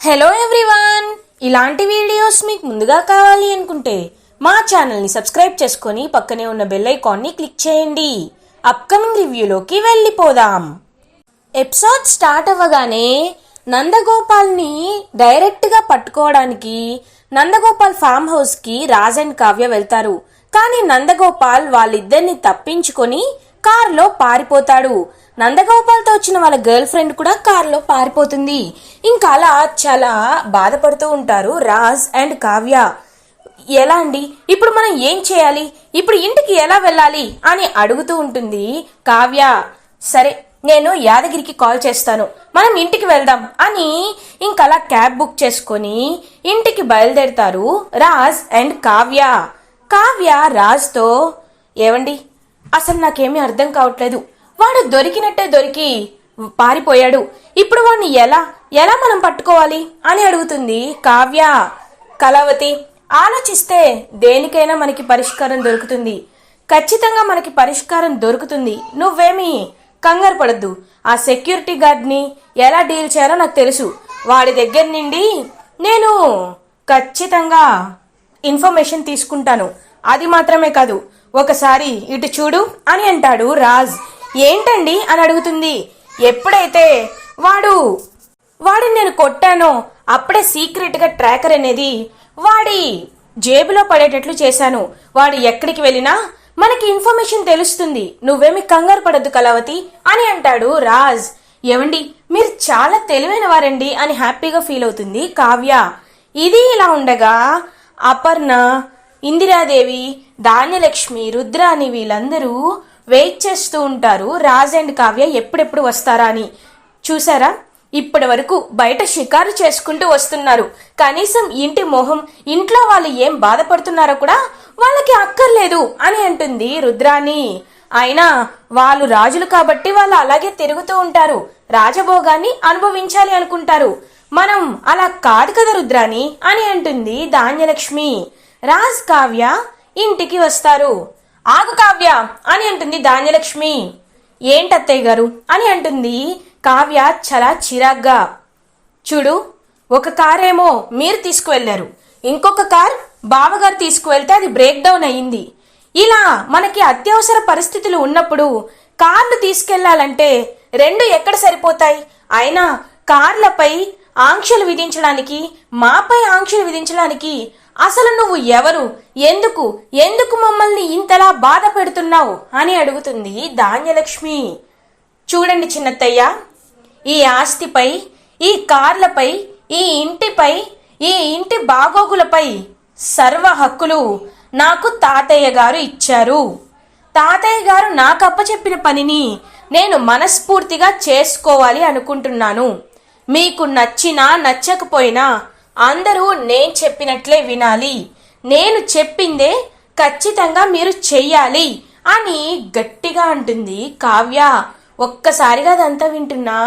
Hello everyone, ఇలాంటి videos మీకు ముందుగా కావాలి అనుకుంటే మా ఛానల్ని సబ్స్క్రైబ్ చేసుకొని పక్కనే ఉన్న బెల్ ఐకాన్ని క్లిక్ చేయండి. అప్కమింగ్ రివ్యూలోకి వెళ్ళిపోదాం. ఎపిసోడ్ స్టార్ట్ అవ్వగానే నందగోపాల్ని డైరెక్ట్గా పట్టుకోవడానికి నందగోపాల్ ఫామ్ హౌస్కి రాజ్ అండ్ కావ్య వెళ్తారు. కానీ నందగోపాల్ వాళ్ళిద్దరిని తప్పించుకొని కారులో పారిపోతాడు. నందగోపాల్తో వచ్చిన వాళ్ళ గర్ల్ ఫ్రెండ్ కూడా కారులో పారిపోతుంది. ఇంకా అలా చాలా బాధపడుతూ ఉంటారు రాజ్ అండ్ కావ్య. ఎలా అండి, ఇప్పుడు మనం ఏం చేయాలి, ఇప్పుడు ఇంటికి ఎలా వెళ్ళాలి అని అడుగుతూ ఉంటుంది కావ్య. సరే, నేను యాదగిరికి కాల్ చేస్తాను, మనం ఇంటికి వెళ్దాం అని ఇంకలా క్యాబ్ బుక్ చేసుకొని ఇంటికి బయలుదేరుతారు రాజ్ అండ్ కావ్య. కావ్య రాజ్తో, ఏవండి, అసలు నాకేమీ అర్థం కావట్లేదు, వాడు దొరికినట్టే దొరికి పారిపోయాడు, ఇప్పుడు వాడిని ఎలా ఎలా మనం పట్టుకోవాలి అని అడుగుతుంది కావ్య. కళావతి, ఆలోచిస్తే దేనికైనా మనకి పరిష్కారం దొరుకుతుంది, ఖచ్చితంగా మనకి పరిష్కారం దొరుకుతుంది, నువ్వేమీ కంగారు పడద్దు. ఆ సెక్యూరిటీ గార్డ్ని ఎలా డీల్ చేయాలో నాకు తెలుసు, వాడి దగ్గర నుండి నేను ఖచ్చితంగా ఇన్ఫర్మేషన్ తీసుకుంటాను. అది మాత్రమే కాదు, ఒకసారి ఇటు చూడు అని అంటాడు రాజ్. ఏంటండి అని అడుగుతుంది. ఎప్పుడైతే వాడిని నేను కొట్టానో అప్పుడే సీక్రెట్గా ట్రాకర్ అనేది వాడి జేబులో పడేటట్లు చేశాను. వాడు ఎక్కడికి వెళ్ళినా మనకి ఇన్ఫర్మేషన్ తెలుస్తుంది, నువ్వేమి కంగారు పడద్దు కళావతి అని అంటాడు రాజ్. ఏవండి, మీరు చాలా తెలివైన వారండి అని హ్యాపీగా ఫీల్ అవుతుంది కావ్య. ఇది ఇలా ఉండగా అపర్ణ, ఇందిరాదేవి, ధాన్యలక్ష్మి, రుద్రాని వీళ్ళందరూ వెయిట్ చేస్తూ ఉంటారు రాజ్ అండ్ కావ్య ఎప్పుడెప్పుడు వస్తారా అని. చూసారా, ఇప్పటి వరకు బయట షికారు చేసుకుంటూ వస్తున్నారు, కనీసం ఇంటి మొహం, ఇంట్లో వాళ్ళు ఏం బాధపడుతున్నారో కూడా వాళ్ళకి అక్కర్లేదు అని అంటుంది రుద్రాని. అయినా వాళ్ళు రాజులు కాబట్టి వాళ్ళు అలాగే తిరుగుతూ ఉంటారు, రాజభోగాన్ని అనుభవించాలి అనుకుంటారు, మనం అలా కాదు కదా రుద్రాని అని అంటుంది ధాన్యలక్ష్మి. రాజ్ కావ్య ఇంటికి వస్తారు. ఆగు కావ్య అని అంటుంది ధాన్యలక్ష్మి. ఏంటత్తయ్య గారు అని అంటుంది కావ్య చాలా చిరాగ్గా. చూడు, ఒక కారేమో మీరు తీసుకువెళ్లారు, ఇంకొక కార్ బావగారు తీసుకువెళ్తే అది బ్రేక్ డౌన్ అయ్యింది. ఇలా మనకి అత్యవసర పరిస్థితులు ఉన్నప్పుడు కార్లు తీసుకెళ్లాలంటే రెండు ఎక్కడ సరిపోతాయి? అయినా కార్లపై ఆంక్షలు విధించడానికి, మాపై ఆంక్షలు విధించడానికి అసలు నువ్వు ఎవరు, ఎందుకు ఎందుకు మమ్మల్ని ఇంతలా బాధ పెడుతున్నావు అని అడుగుతుంది ధాన్యలక్ష్మి. చూడండి చిన్నత్తయ్య, ఈ ఆస్తిపై, ఈ కార్లపై, ఈ ఇంటిపై, ఈ ఇంటి బాగోగులపై సర్వ హక్కులు నాకు తాతయ్య గారు ఇచ్చారు. తాతయ్య గారు నాకు అప్పచెప్పిన పనిని నేను మనస్ఫూర్తిగా చేసుకోవాలి అనుకుంటున్నాను. మీకు నచ్చినా నచ్చకపోయినా అందరూ నేను చెప్పినట్లే వినాలి, నేను చెప్పిందే ఖచ్చితంగా మీరు చెయ్యాలి అని గట్టిగా అంటుంది కావ్య. ఒక్కసారిగా అదంతా వింటున్నా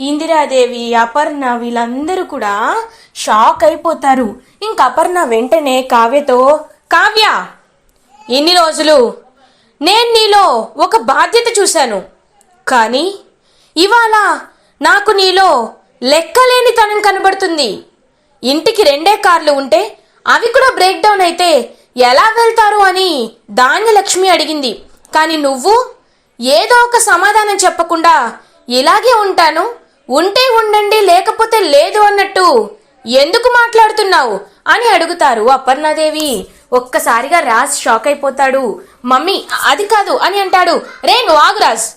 ఇందిరాదేవి, అపర్ణ వీళ్ళందరూ కూడా షాక్ అయిపోతారు. ఇంక అపర్ణ వెంటనే కావ్యతో, కావ్య, ఇన్ని రోజులు నేను నీలో ఒక బాధ్యత చూశాను, కానీ ఇవాళ నాకు నీలో లెక్కలేనితనం కనబడుతుంది. ఇంటికి రెండే కార్లు ఉంటే అవి కూడా బ్రేక్ డౌన్ అయితే ఎలా వెళ్తారు అని ధాన్యలక్ష్మి అడిగింది. కానీ నువ్వు ఏదో ఒక సమాధానం చెప్పకుండా ఇలాగే ఉంటాను, ఉంటే ఉండండి లేకపోతే లేదు అన్నట్టు ఎందుకు మాట్లాడుతున్నావు అని అడుగుతారు అపర్ణాదేవి. ఒక్కసారిగా రాజ్ షాక్ అయిపోతాడు. మమ్మీ అది కాదు అని అంటాడు. రే నువ్వు ఆగు రాజ్,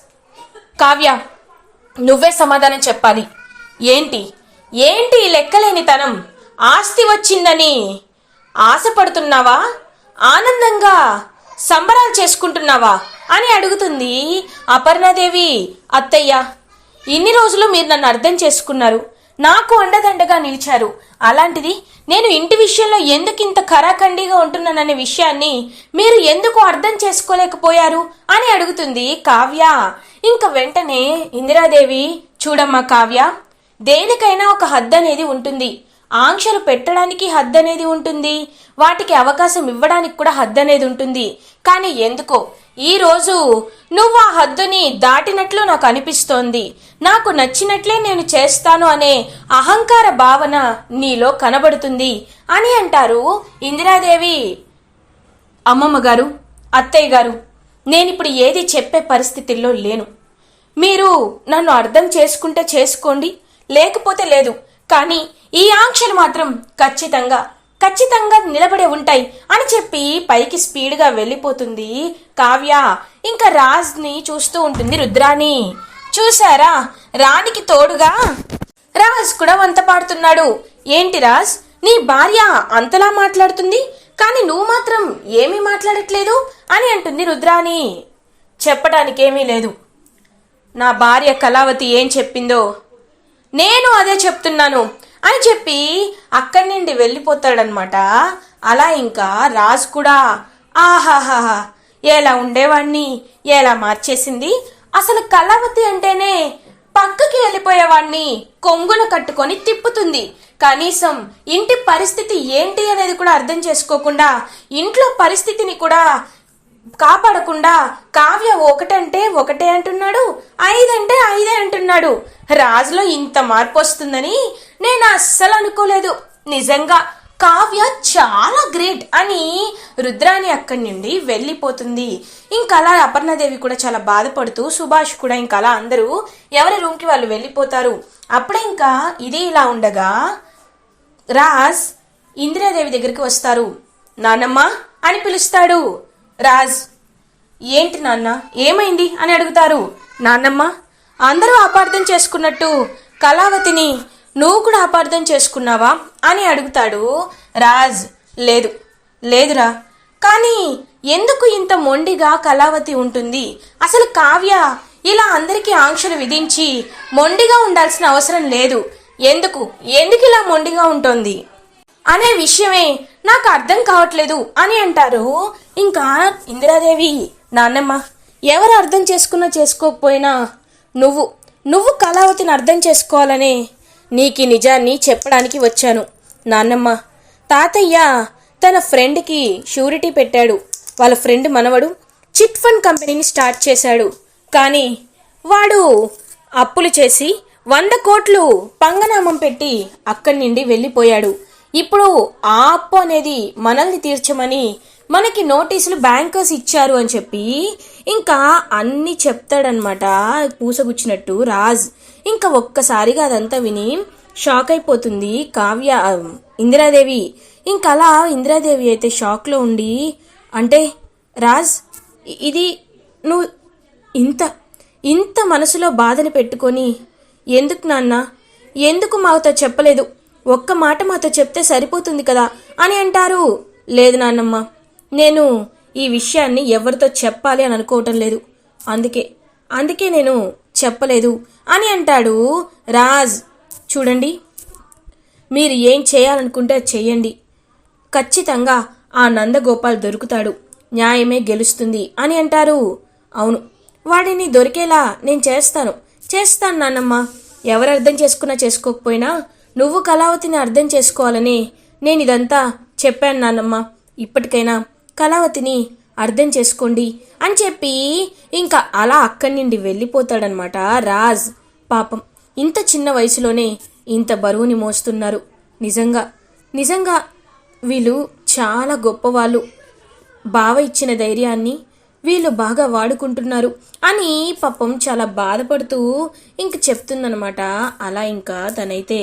కావ్య నువ్వే సమాధానం చెప్పాలి. ఏంటి ఏంటి లెక్కలేనితనం? ఆస్తి వచ్చిందని ఆశపడుతున్నావా, ఆనందంగా సంబరాలు చేసుకుంటున్నావా అని అడుగుతుంది అపర్ణాదేవి. అత్తయ్య, ఇన్ని రోజులు మీరు నన్ను అర్థం చేసుకున్నారు, నాకు అండదండగా నిలిచారు, అలాంటిది నేను ఇంటి విషయంలో ఎందుకు ఇంత ఖరాఖండిగా ఉంటున్నాననే విషయాన్ని మీరు ఎందుకు అర్థం చేసుకోలేకపోయారు అని అడుగుతుంది కావ్య. ఇంక వెంటనే ఇందిరాదేవి, చూడమ్మా కావ్య, దేనికైనా ఒక హద్దు అనేది ఉంటుంది, ఆంక్షలు పెట్టడానికి హద్దు అనేది ఉంటుంది, వాటికి అవకాశం ఇవ్వడానికి కూడా హద్దు అనేది ఉంటుంది. కానీ ఎందుకో ఈరోజు నువ్వు ఆ హద్దుని దాటినట్లు నాకు అనిపిస్తోంది. నాకు నచ్చినట్లే నేను చేస్తాను అనే అహంకార భావన నీలో కనబడుతుంది అని అంటారు ఇందిరాదేవి. అమ్మమ్మ గారు, అత్తయ్య గారు, నేనిప్పుడు ఏది చెప్పే పరిస్థితుల్లో లేను. మీరు నన్ను అర్థం చేసుకుంటే చేసుకోండి, లేకపోతే లేదు. కానీ ఈ ఆంక్షలు మాత్రం ఖచ్చితంగా నిలబడే ఉంటాయి అని చెప్పి పైకి స్పీడ్గా వెళ్ళిపోతుంది కావ్య. ఇంకా రాజ్ని చూస్తూ ఉంటుంది రుద్రాని. చూసారా, రాణికి తోడుగా రాజ్ కూడా వంత పాడుతున్నాడు. ఏంటి రాజ్, నీ భార్య అంతలా మాట్లాడుతుంది, కానీ నువ్వు మాత్రం ఏమీ మాట్లాడట్లేదు అని అంటుంది రుద్రాని. చెప్పడానికేమీ లేదు. నా భార్య కళావతి ఏం చెప్పిందో నేను అదే చెప్తున్నాను అని చెప్పి అక్కడి నుండి వెళ్ళిపోతాడనమాట. అలా ఇంకా రాజు కూడా ఆహాహా, ఎలా ఉండేవాణ్ణి ఎలా మార్చేసింది. అసలు కళావతి అంటేనే పక్కకి వెళ్ళిపోయేవాణ్ణి కొంగున కట్టుకొని తిప్పుతుంది. కనీసం ఇంటి పరిస్థితి ఏంటి అనేది కూడా అర్థం చేసుకోకుండా, ఇంట్లో పరిస్థితిని కూడా కాపాడకుండా కావ్య ఒకటంటే ఒకటే అంటున్నాడు, ఐదంటే ఐదే అంటున్నాడు. రాజులో ఇంత మార్పు వస్తుందని నేను అస్సలు అనుకోలేదు. నిజంగా కావ్య చాలా గ్రేట్ అని రుద్రాని అక్కడి నుండి వెళ్ళిపోతుంది. ఇంకా అలా అపర్ణాదేవి కూడా చాలా బాధపడుతూ, సుభాష్ కూడా ఇంకా అలా అందరూ ఎవరి రూమ్కి వాళ్ళు వెళ్ళిపోతారు. అప్పుడే ఇంకా ఇది ఇలా ఉండగా రాజ్ ఇందిరాదేవి దగ్గరికి వస్తారు. నానమ్మ అని పిలుస్తాడు. రాజ్, ఏంటి నాన్న, ఏమైంది అని అడుగుతారు. నాన్నమ్మ, అందరూ అపార్థం చేసుకున్నట్టు కళావతిని నువ్వు కూడా అపార్థం చేసుకున్నావా అని అడుగుతాడు రాజ్. లేదురా, కానీ ఎందుకు ఇంత మొండిగా కళావతి ఉంటుంది? అసలు కావ్య ఇలా అందరికీ ఆంక్షలు విధించి మొండిగా ఉండాల్సిన అవసరం లేదు. ఎందుకు ఇలా మొండిగా ఉంటుంది అనే విషయమే నాకు అర్థం కావట్లేదు అని అంటారు. ఇంకా ఇందిరాదేవి, నాన్నమ్మ, ఎవరు అర్థం చేసుకున్నా చేసుకోకపోయినా నువ్వు కళావతిని అర్థం చేసుకోవాలనే నీకు నిజాన్ని చెప్పడానికి వచ్చాను. నాన్నమ్మ, తాతయ్య తన ఫ్రెండ్కి షూరిటీ పెట్టాడు. వాళ్ళ ఫ్రెండ్ మనవడు చిట్ ఫండ్ కంపెనీని స్టార్ట్ చేశాడు. కానీ వాడు అప్పులు చేసి 100 కోట్లు పంగనామం పెట్టి అక్కడి నుండి వెళ్ళిపోయాడు. ఇప్పుడు ఆ అప్పు అనేది మనల్ని తీర్చమని మనకి నోటీసులు బ్యాంకర్స్ ఇచ్చారు అని చెప్పి ఇంకా అన్ని చెప్తాడనమాట పూసగుచ్చినట్టు రాజ్. ఇంకా ఒక్కసారిగా అదంతా విని షాక్ అయిపోతుంది కావ్య ఇందిరాదేవి. ఇంకా అలా ఇందిరాదేవి అయితే షాక్లో ఉండి, అంటే రాజ్, ఇది నువ్వు ఇంత మనసులో బాధని పెట్టుకొని ఎందుకు నాన్న, ఎందుకు మాతో చెప్పలేదు? ఒక్క మాట మాతో చెప్తే సరిపోతుంది కదా అని అంటారు. లేదు నాన్నమ్మ, నేను ఈ విషయాన్ని ఎవరితో చెప్పాలి అని అనుకోవటం లేదు, అందుకే నేను చెప్పలేదు అని అంటాడు రాజ్. చూడండి, మీరు ఏం చేయాలనుకుంటే చేయండి, ఖచ్చితంగా ఆ నందగోపాల్ దొరుకుతాడు, న్యాయమే గెలుస్తుంది అని అంటారు. అవును, వాడిని దొరికేలా నేను చేస్తాను నాన్నమ్మ. ఎవరు అర్థం చేసుకున్నా చేసుకోకపోయినా నువ్వు కళావతిని అర్థం చేసుకోవాలని నేను ఇదంతా చెప్పాను నాన్నమ్మ. ఇప్పటికైనా కళావతిని అర్థం చేసుకోండి అని చెప్పి ఇంకా అలా అక్కడి నుండి వెళ్ళిపోతాడనమాట రాజ్. పాపం, ఇంత చిన్న వయసులోనే ఇంత బరువుని మోస్తున్నారు. నిజంగా వీళ్ళు చాలా గొప్పవాళ్ళు. బావ ఇచ్చిన ధైర్యాన్ని వీళ్ళు బాగా వాడుకుంటున్నారు అని పాపం చాలా బాధపడుతూ ఇంక చెప్తుందనమాట. అలా ఇంకా తనైతే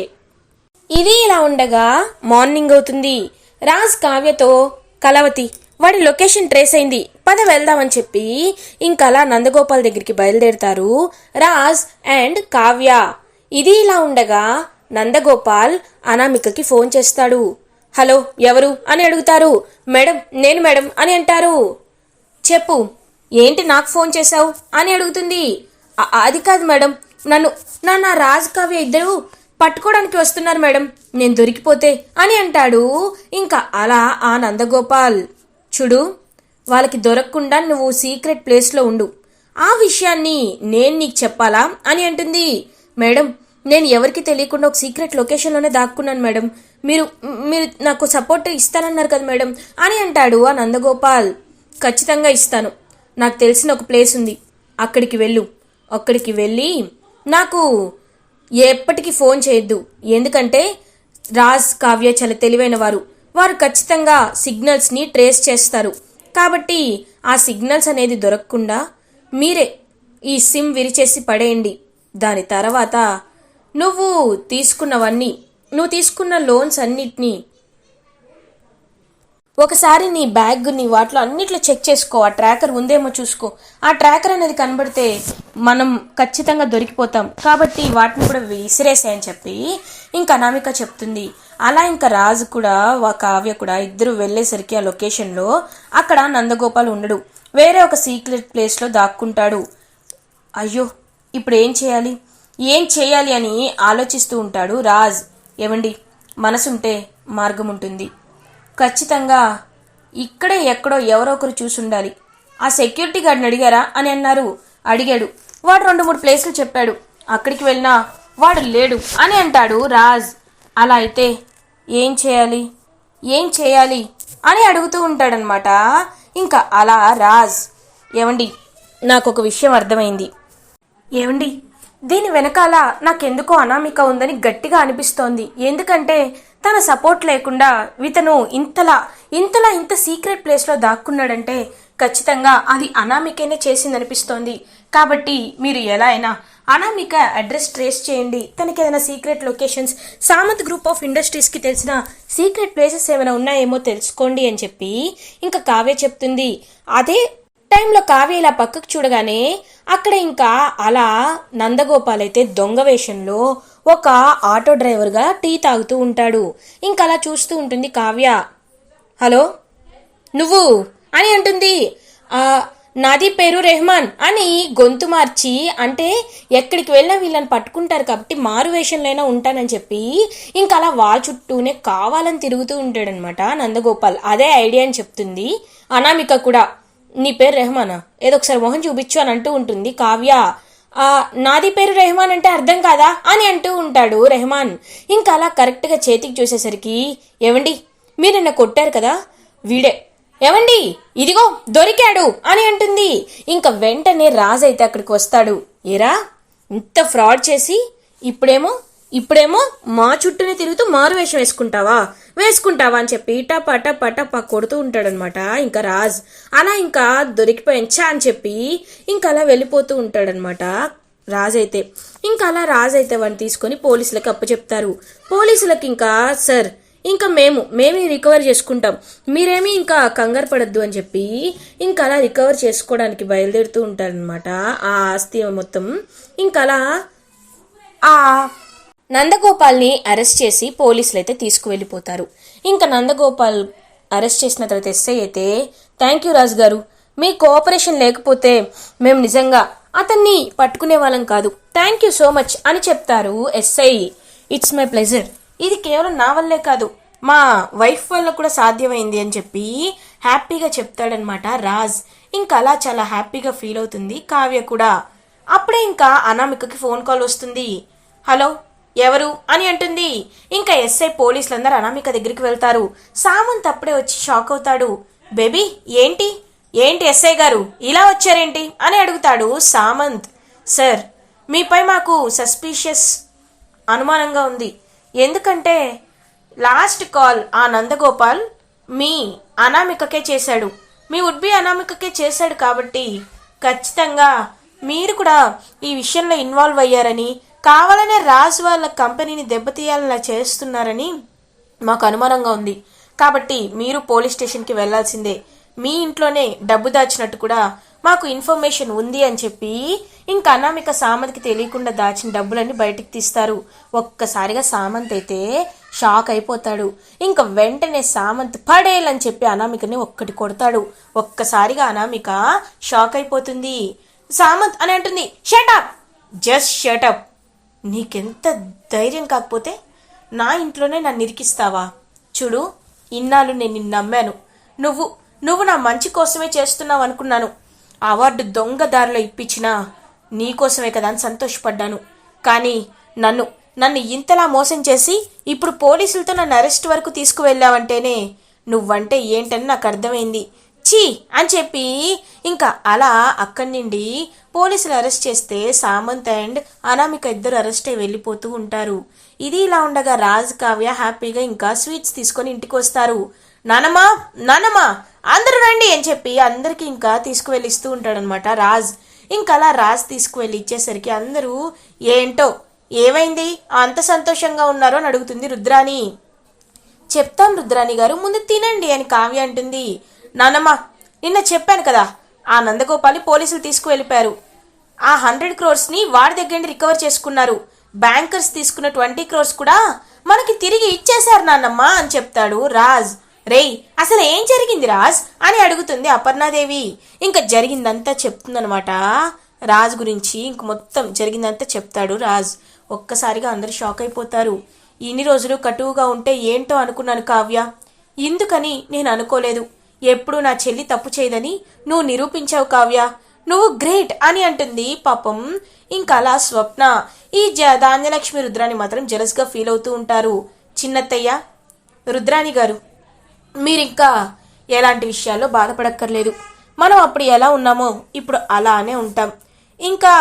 ఇది ఇలా ఉండగా మార్నింగ్ అవుతుంది. రాజ్ కావ్యతో, కళావతి, వాడి లొకేషన్ ట్రేస్ అయింది, పద వెళ్దామని చెప్పి ఇంకా అలా నందగోపాల్ దగ్గరికి బయలుదేరుతారు రాజ్ అండ్ కావ్య. ఇది ఇలా ఉండగా నందగోపాల్ అనామికకి ఫోన్ చేస్తాడు. హలో, ఎవరు అని అడుగుతారు. నేను మేడం అని అంటారు. చెప్పు, ఏంటి నాకు ఫోన్ చేశావు అని అడుగుతుంది. అది కాదు మేడం, నన్ను రాజ్ కావ్య ఇద్దరు పట్టుకోవడానికి వస్తున్నారు మేడం, నేను దొరికిపోతే అని అంటాడు. ఇంకా అలా ఆ నందగోపాల్, చూడు, వాళ్ళకి దొరకకుండా నువ్వు సీక్రెట్ ప్లేస్లో ఉండు, ఆ విషయాన్ని నేను నీకు చెప్పాలా అని అంటుంది. మేడం, నేను ఎవరికి తెలియకుండా ఒక సీక్రెట్ లొకేషన్లోనే దాక్కున్నాను మేడం. మీరు మీరు నాకు సపోర్ట్ ఇస్తానన్నారు కదా మేడం అని అంటాడు ఆ నందగోపాల్. ఖచ్చితంగా ఇస్తాను. నాకు తెలిసిన ఒక ప్లేస్ ఉంది, అక్కడికి వెళ్ళు. అక్కడికి వెళ్ళి నాకు ఎప్పటికీ ఫోన్ చేయొద్దు. ఎందుకంటే రాజ్, కావ్య చాలా తెలివైన వారు ఖచ్చితంగా సిగ్నల్స్ని ట్రేస్ చేస్తారు. కాబట్టి ఆ సిగ్నల్స్ అనేది దొరకకుండా మీరే ఈ సిమ్ విరిచేసి పడేయండి. దాని తర్వాత నువ్వు తీసుకున్న లోన్స్ అన్నిటినీ ఒకసారి నీ బ్యాగ్ని వాటిలో అన్నిట్లో చెక్ చేసుకో. ఆ ట్రాకర్ ఉందేమో చూసుకో. ఆ ట్రాకర్ అనేది కనబడితే మనం ఖచ్చితంగా దొరికిపోతాం. కాబట్టి వాటిని కూడా విసిరేసాయని చెప్పి ఇంకా అనామిక చెప్తుంది. అలా ఇంకా రాజు కూడా కావ్య కూడా ఇద్దరు వెళ్ళేసరికి ఆ లొకేషన్లో అక్కడ నందగోపాల్ ఉండడు. వేరే ఒక సీక్రెట్ ప్లేస్లో దాక్కుంటాడు. అయ్యో, ఇప్పుడు ఏం చేయాలి అని ఆలోచిస్తూ ఉంటాడు రాజ్. ఏమండి, మనసుంటే మార్గం ఉంటుంది. ఖచ్చితంగా ఇక్కడే ఎక్కడో ఎవరో ఒకరు చూసుండాలి. ఆ సెక్యూరిటీ గార్డ్ని అడిగారా అని అడిగాడు. వాడు 2-3 ప్లేసులు చెప్పాడు. అక్కడికి వెళ్ళినా వాడు లేడు అని అంటాడు రాజ్. అలా అయితే ఏం చేయాలి అని అడుగుతూ ఉంటాడనమాట. ఇంకా అలా రాజ్, ఏమండి, నాకు ఒక విషయం అర్థమైంది. ఏమండి, దీని వెనకాల నాకెందుకో అనామిక ఉందని గట్టిగా అనిపిస్తోంది. ఎందుకంటే తన సపోర్ట్ లేకుండా ఇతను ఇంత సీక్రెట్ ప్లేస్లో దాక్కున్నాడంటే ఖచ్చితంగా అది అనామికనే చేసిందనిపిస్తోంది. కాబట్టి మీరు ఎలా అయినా అనామిక అడ్రస్ ట్రేస్ చేయండి. తనకి ఏదైనా secret locations, Samanth group of ఇండస్ట్రీస్కి తెలిసిన సీక్రెట్ ప్లేసెస్ ఏమైనా ఉన్నాయేమో తెలుసుకోండి అని చెప్పి ఇంకా కావ్య చెప్తుంది. అదే టైంలో కావ్య ఇలా పక్కకు చూడగానే అక్కడ ఇంకా అలా నందగోపాల్ అయితే దొంగ వేషంలో ఒక ఆటో డ్రైవర్గా టీ తాగుతూ ఉంటాడు. ఇంకా అలా చూస్తూ ఉంటుంది కావ్య. హలో, నువ్వు అని అంటుంది. నాది పేరు రెహమాన్ అని గొంతు మార్చి, అంటే ఎక్కడికి వెళ్ళినా వీళ్ళని పట్టుకుంటారు కాబట్టి మారు వేషంలోనే ఉంటానని చెప్పి ఇంకా అలా వాళ్ళ చుట్టూనే కావాలని తిరుగుతూ ఉంటాడనమాట నందగోపాల్. అదే ఐడియా అని చెప్తుంది అనామిక కూడా. నీ పేరు రెహమానా, ఏదో ఒకసారి మొహం చూపించు అని అంటూ ఉంటుంది కావ్య. నాది పేరు రెహమాన్ అంటే అర్థం కాదా అని అంటూ ఉంటాడు రెహమాన్. ఇంకా అలా కరెక్ట్గా చేతికి చూసేసరికి, ఏవండి, మీరు నిన్న కొట్టారు కదా, వీడే. ఏవండి, ఇదిగో దొరికాడు అని అంటుంది. ఇంకా వెంటనే రాజు అయితే అక్కడికి వస్తాడు. ఏరా, ఇంత ఫ్రాడ్ చేసి ఇప్పుడేమో మా చుట్టూనే తిరుగుతూ మారు వేషం వేసుకుంటావా అని చెప్పి టపా కొడుతూ ఉంటాడనమాట ఇంకా రాజ్. అలా ఇంకా దొరికిపోయించా అని చెప్పి ఇంకా అలా వెళ్ళిపోతూ ఉంటాడనమాట రాజైతే. ఇంకా అలా రాజైతే వాడిని తీసుకొని పోలీసులకు అప్పచెప్తారు. పోలీసులకు ఇంకా, సార్, ఇంకా మేమే రికవర్ చేసుకుంటాం, మీరేమీ ఇంకా కంగారు పడద్దు అని చెప్పి ఇంకా అలా రికవర్ చేసుకోవడానికి బయలుదేరుతూ ఉంటారనమాట ఆ ఆస్తి మొత్తం. ఇంకా అలా ఆ నందగోపాల్ని అరెస్ట్ చేసి పోలీసులు అయితే తీసుకువెళ్ళిపోతారు. ఇంకా నందగోపాల్ అరెస్ట్ చేసిన తర్వాత ఎస్ఐ అయితే, థ్యాంక్ యూ రాజు గారు, మీ కోఆపరేషన్ లేకపోతే మేము నిజంగా అతన్ని పట్టుకునే వాళ్ళం కాదు, థ్యాంక్ యూ సో మచ్ అని చెప్తారు ఎస్ఐ. ఇట్స్ మై ప్లెజర్, ఇది కేవలం నా వల్లే కాదు, మా వైఫ్ వల్ల కూడా సాధ్యమైంది అని చెప్పి హ్యాపీగా చెప్తాడనమాట రాజ్. ఇంకా అలా చాలా హ్యాపీగా ఫీల్ అవుతుంది కావ్య కూడా. అప్పుడే ఇంకా అనామికకి ఫోన్ కాల్ వస్తుంది. హలో, ఎవరు అని అంటుంది. ఇంకా ఎస్ఐ పోలీసులందరూ అనామిక దగ్గరికి వెళ్తారు. సామంత్ అప్పుడే వచ్చి షాక్ అవుతాడు. బేబీ, ఏంటి ఎస్ఐ గారు ఇలా వచ్చారేంటి అని అడుగుతాడు సామంత్. సార్, మీపై మాకు సస్పీషియస్ అనుమానంగా ఉంది. ఎందుకంటే లాస్ట్ కాల్ ఆ నందగోపాల్ మీ అనామికకే చేశాడు, మీ వుడ్ బి అనామికకే చేశాడు. కాబట్టి ఖచ్చితంగా మీరు కూడా ఈ విషయంలో ఇన్వాల్వ్ అయ్యారని, కావాలనే రాజు వాళ్ళ కంపెనీని దెబ్బతీయాలలా చేస్తున్నారని మాకు అనుమానంగా ఉంది. కాబట్టి మీరు పోలీస్ స్టేషన్కి వెళ్లాల్సిందే. మీ ఇంట్లోనే డబ్బు దాచినట్టు కూడా మాకు ఇన్ఫర్మేషన్ ఉంది అని చెప్పి ఇంకా అనామిక సామంత్కి తెలియకుండా దాచిన డబ్బులన్నీ బయటికి తీస్తారు. ఒక్కసారిగా సామంత్ అయితే షాక్ అయిపోతాడు. ఇంకా వెంటనే సామంత్ పడేయాలని చెప్పి అనామికని ఒక్కటి కొడతాడు. ఒక్కసారిగా అనామిక షాక్ అయిపోతుంది. సామంత్ అని అంటుంది, షటప్, జస్ట్ షటప్, నీకెంత ధైర్యం కాకపోతే నా ఇంట్లోనే నన్ను ఇరికిస్తావా? చూడు, ఇన్నాళ్ళు నేను నిన్ను నమ్మాను, నువ్వు నా మంచి కోసమే చేస్తున్నావు అనుకున్నాను. అవార్డు దొంగ దారిలో ఇప్పించినా నీకోసమే కదా అని సంతోషపడ్డాను. కానీ నన్ను ఇంతలా మోసం చేసి ఇప్పుడు పోలీసులతో నన్ను అరెస్ట్ వరకు తీసుకువెళ్ళావంటేనే నువ్వంటే ఏంటని నాకు అర్థమైంది. చీ అని చెప్పి ఇంకా అలా అక్కడి నుండి పోలీసులు అరెస్ట్ చేస్తే సామంత్ అండ్ అనామిక ఇద్దరు అరెస్ట్ అయి వెళ్ళిపోతూ ఉంటారు. ఇది ఇలా ఉండగా రాజ్ కావ్య హ్యాపీగా ఇంకా స్వీట్స్ తీసుకొని ఇంటికి వస్తారు. నానమ్మా నానమ్మా అందరూ రండి అని చెప్పి అందరికి ఇంకా తీసుకువెళ్ళి ఇస్తూ ఉంటాడనమాట రాజ్. ఇంకా అలా రాజ్ తీసుకువెళ్ళి ఇచ్చేసరికి అందరూ ఏంటో ఏమైంది అంత సంతోషంగా ఉన్నారో అని అడుగుతుంది రుద్రాణి. చెప్తాం రుద్రాణి గారు, ముందు తినండి అని కావ్య అంటుంది. నానమ్మ నిన్న చెప్పాను కదా, ఆ నందగోపాల్ని పోలీసులు తీసుకువెళ్ళిపోయారు. ఆ 100 crores వాడి దగ్గర రికవర్ చేసుకున్నారు. బ్యాంకర్స్ తీసుకున్న 20 crores కూడా మనకి తిరిగి ఇచ్చేశారు నాన్నమ్మ అని చెప్తాడు రాజ్. రేయ్ అసలు ఏం జరిగింది రాజ్ అని అడుగుతుంది అపర్ణాదేవి. ఇంకా జరిగిందంతా చెప్తుందనమాట రాజ్ గురించి. ఇంక మొత్తం జరిగిందంతా చెప్తాడు రాజ్. ఒక్కసారిగా అందరూ షాక్ అయిపోతారు. ఇన్ని రోజులు కటువుగా ఉంటే ఏంటో అనుకున్నాను కావ్య, ఎందుకని నేను అనుకోలేదు. ఎప్పుడు నా చెల్లి తప్పు చేయదని నువ్వు నిరూపించావు కావ్య, నువ్వు గ్రేట్ అని అంటుంది పాపం. ఇంకా అలా స్వప్న ఈ ధాన్యలక్ష్మి రుద్రాణి మాత్రం జలస్గా ఫీల్ అవుతూ ఉంటారు. చిన్నత్తయ్య, రుద్రాణి గారు మీరింకా ఎలాంటి విషయాల్లో బాధపడక్కర్లేదు. మనం అప్పుడు ఎలా ఉన్నామో ఇప్పుడు అలానే ఉంటాం. ఇంకా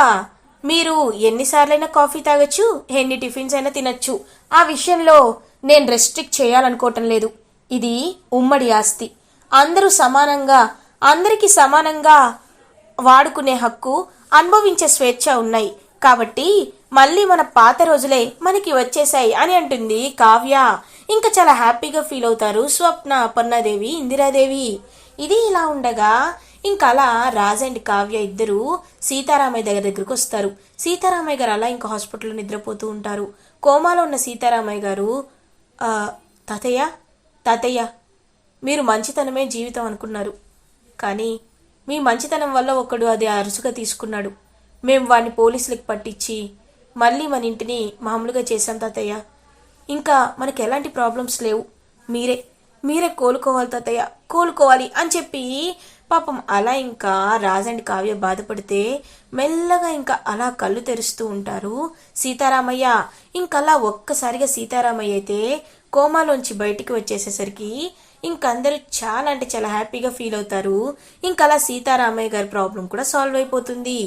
మీరు ఎన్నిసార్లైనా కాఫీ తాగొచ్చు, ఎన్ని టిఫిన్స్ అయినా తినచ్చు. ఆ విషయంలో నేను రెస్ట్రిక్ట్ చేయాలనుకోవటం లేదు. ఇది ఉమ్మడి ఆస్తి, అందరూ సమానంగా అందరికీ సమానంగా వాడుకునే హక్కు, అనుభవించే స్వేచ్ఛ ఉన్నాయి. కాబట్టి మళ్ళీ మన పాత రోజులే మనకి వచ్చేసాయి అని అంటుంది కావ్య. ఇంకా చాలా హ్యాపీగా ఫీల్ అవుతారు స్వప్న, అపర్ణాదేవి, ఇందిరాదేవి. ఇది ఇలా ఉండగా ఇంకా అలా రాజ్ అండ్ కావ్య ఇద్దరు సీతారామయ్య దగ్గరికి వస్తారు. సీతారామయ్య గారు అలా ఇంకా హాస్పిటల్లో నిద్రపోతూ ఉంటారు. కోమాలో ఉన్న సీతారామయ్య గారు, తాతయ్య తాతయ్య మీరు మంచితనమే జీవితం అనుకున్నారు, కానీ మీ మంచితనం వల్ల ఒకడు అది అరుసుగా తీసుకున్నాడు. మేము వాడిని పోలీసులకు పట్టించి మళ్ళీ మన ఇంటిని మామూలుగా చేశాం తాతయ్య. ఇంకా మనకి ఎలాంటి ప్రాబ్లమ్స్ లేవు. మీరే కోలుకోవాలి తాతయ్య, కోలుకోవాలి అని చెప్పి పాపం అలా ఇంకా రాజ్ అండ్ కావ్య బాధపడితే మెల్లగా ఇంకా అలా కళ్ళు తెరుస్తూ ఉంటారు సీతారామయ్య. ఇంకలా ఒక్కసారిగా సీతారామయ్య అయితే కోమాలోంచి బయటికి వచ్చేసేసరికి ఇంకందరూ చాలా అంటే చాలా హ్యాపీగా ఫీల్ అవుతారు. ఇంకలా సీతారామయ్య గారి ప్రాబ్లం కూడా సాల్వ్ అయిపోతుంది.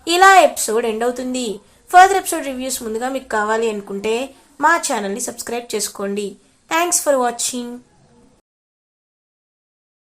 ఇలా ఎపిసోడ్ ఎండ్ అవుతుంది. ఫర్దర్ ఎపిసోడ్ రివ్యూస్ ముందుగా మీకు కావాలి అనుకుంటే మా ఛానల్ని సబ్స్క్రైబ్ చేసుకోండి. Thanks for watching.